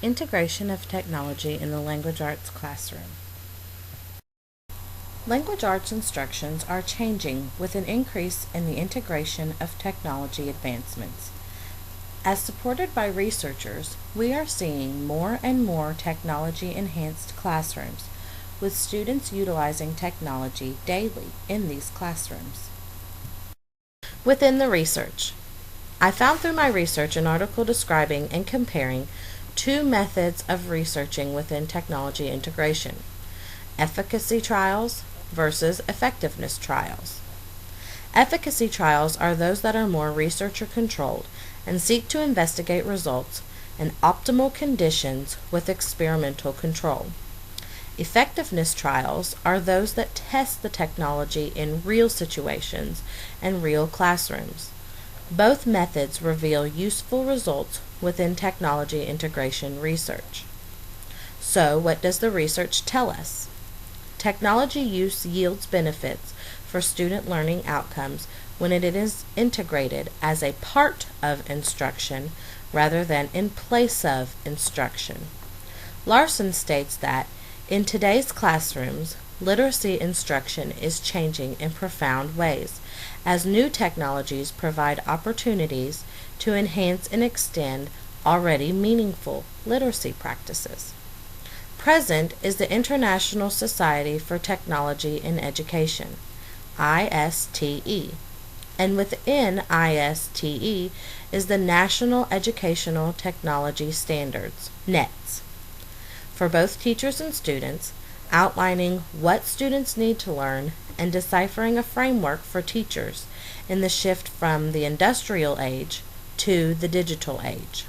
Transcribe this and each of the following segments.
Integration of technology in the language arts classroom. Language arts instructions are changing with an increase in the integration of technology advancements. As supported by researchers, we are seeing more and more technology-enhanced classrooms, with students utilizing technology daily in these classrooms. Within the research, I found through my research an article describing and comparing two methods of researching within technology integration: efficacy trials versus effectiveness trials. Efficacy trials are those that are more researcher-controlled and seek to investigate results in optimal conditions with experimental control. Effectiveness trials are those that test the technology in real situations and real classrooms. Both methods reveal useful results within technology integration research. So, what does the research tell us? Technology use yields benefits for student learning outcomes when it is integrated as a part of instruction rather than in place of instruction. Larson states that in today's classrooms, literacy instruction is changing in profound ways, as new technologies provide opportunities to enhance and extend already meaningful literacy practices. Present is the International Society for Technology in Education, ISTE, and within ISTE is the National Educational Technology Standards, NETS, for both teachers and students, outlining what students need to learn and deciphering a framework for teachers in the shift from the industrial age to the digital age.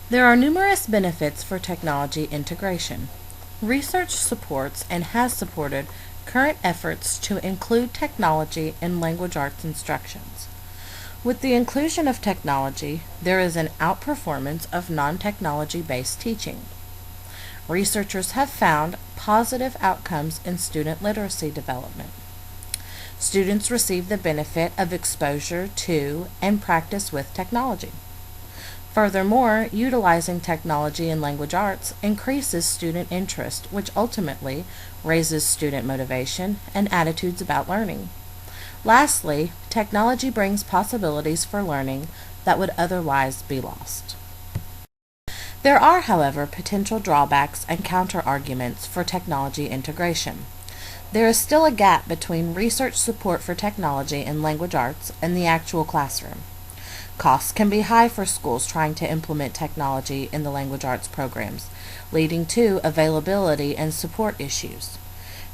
There are numerous benefits for technology integration. Research supports and has supported current efforts to include technology in language arts instructions. With the inclusion of technology, there is an outperformance of non-technology-based teaching. Researchers have found positive outcomes in student literacy development. Students receive the benefit of exposure to and practice with technology. Furthermore, utilizing technology in language arts increases student interest, which ultimately raises student motivation and attitudes about learning. Lastly, technology brings possibilities for learning that would otherwise be lost. There are, however, potential drawbacks and counter-arguments for technology integration. There is still a gap between research support for technology in language arts and the actual classroom. Costs can be high for schools trying to implement technology in the language arts programs, leading to availability and support issues.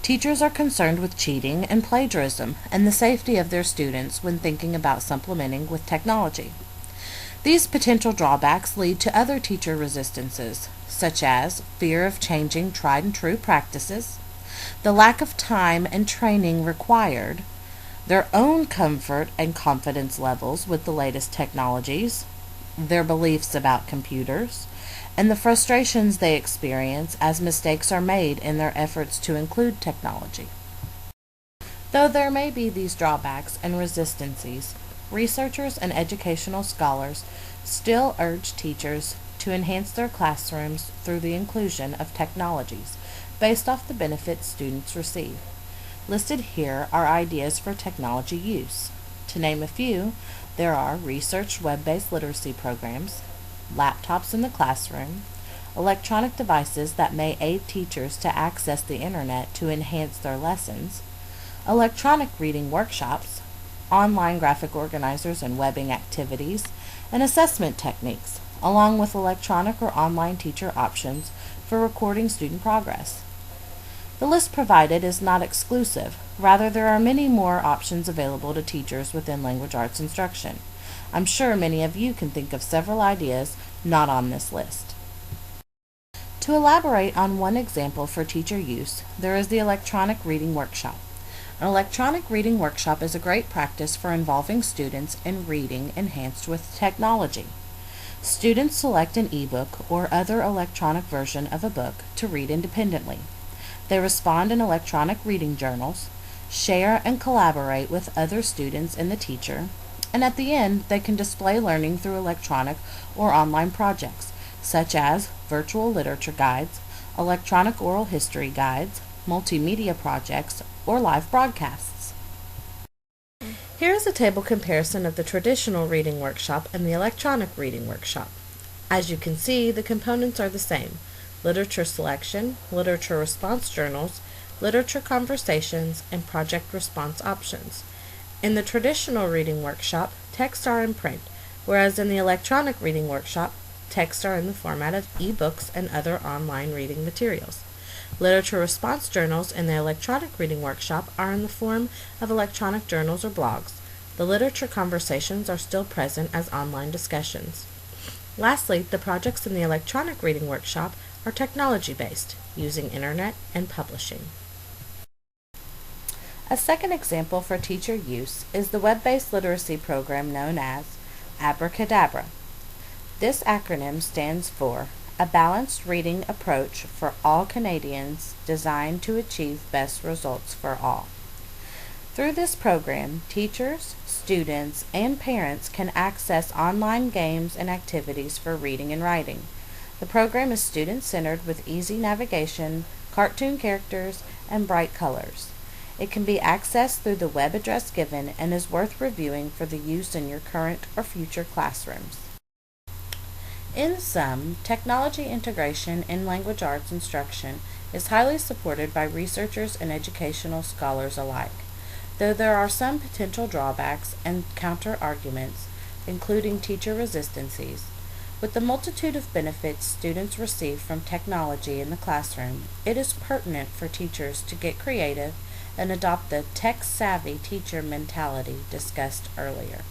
Teachers are concerned with cheating and plagiarism and the safety of their students when thinking about supplementing with technology. These potential drawbacks lead to other teacher resistances, such as fear of changing tried and true practices, the lack of time and training required, their own comfort and confidence levels with the latest technologies, their beliefs about computers, and the frustrations they experience as mistakes are made in their efforts to include technology. Though there may be these drawbacks and resistances, researchers and educational scholars still urge teachers to enhance their classrooms through the inclusion of technologies based off the benefits students receive. Listed here are ideas for technology use. To name a few, there are research web-based literacy programs, laptops in the classroom, electronic devices that may aid teachers to access the internet to enhance their lessons, electronic reading workshops, online graphic organizers and webbing activities, and assessment techniques, along with electronic or online teacher options for recording student progress. The list provided is not exclusive. Rather, there are many more options available to teachers within language arts instruction. I'm sure many of you can think of several ideas not on this list. To elaborate on one example for teacher use, there is the electronic reading workshop. An electronic reading workshop is a great practice for involving students in reading enhanced with technology. Students select an ebook or other electronic version of a book to read independently. They respond in electronic reading journals, share and collaborate with other students and the teacher, and at the end they can display learning through electronic or online projects, such as virtual literature guides, electronic oral history guides, multimedia projects, or live broadcasts. Here is a table comparison of the traditional reading workshop and the electronic reading workshop. As you can see, the components are the same: literature selection, literature response journals, literature conversations, and project response options. In the traditional reading workshop, texts are in print, whereas in the electronic reading workshop, texts are in the format of e-books and other online reading materials. Literature response journals in the electronic reading workshop are in the form of electronic journals or blogs. The literature conversations are still present as online discussions. Lastly, the projects in the electronic reading workshop are technology-based, using internet and publishing. A second example for teacher use is the web-based literacy program known as Abracadabra. This acronym stands for A Balanced Reading Approach for All Canadians, designed to achieve best results for all. Through this program, teachers, students, and parents can access online games and activities for reading and writing. The program is student-centered with easy navigation, cartoon characters, and bright colors. It can be accessed through the web address given and is worth reviewing for the use in your current or future classrooms. In sum, technology integration in language arts instruction is highly supported by researchers and educational scholars alike, though there are some potential drawbacks and counter-arguments, including teacher resistances. With the multitude of benefits students receive from technology in the classroom, it is pertinent for teachers to get creative and adopt the tech-savvy teacher mentality discussed earlier.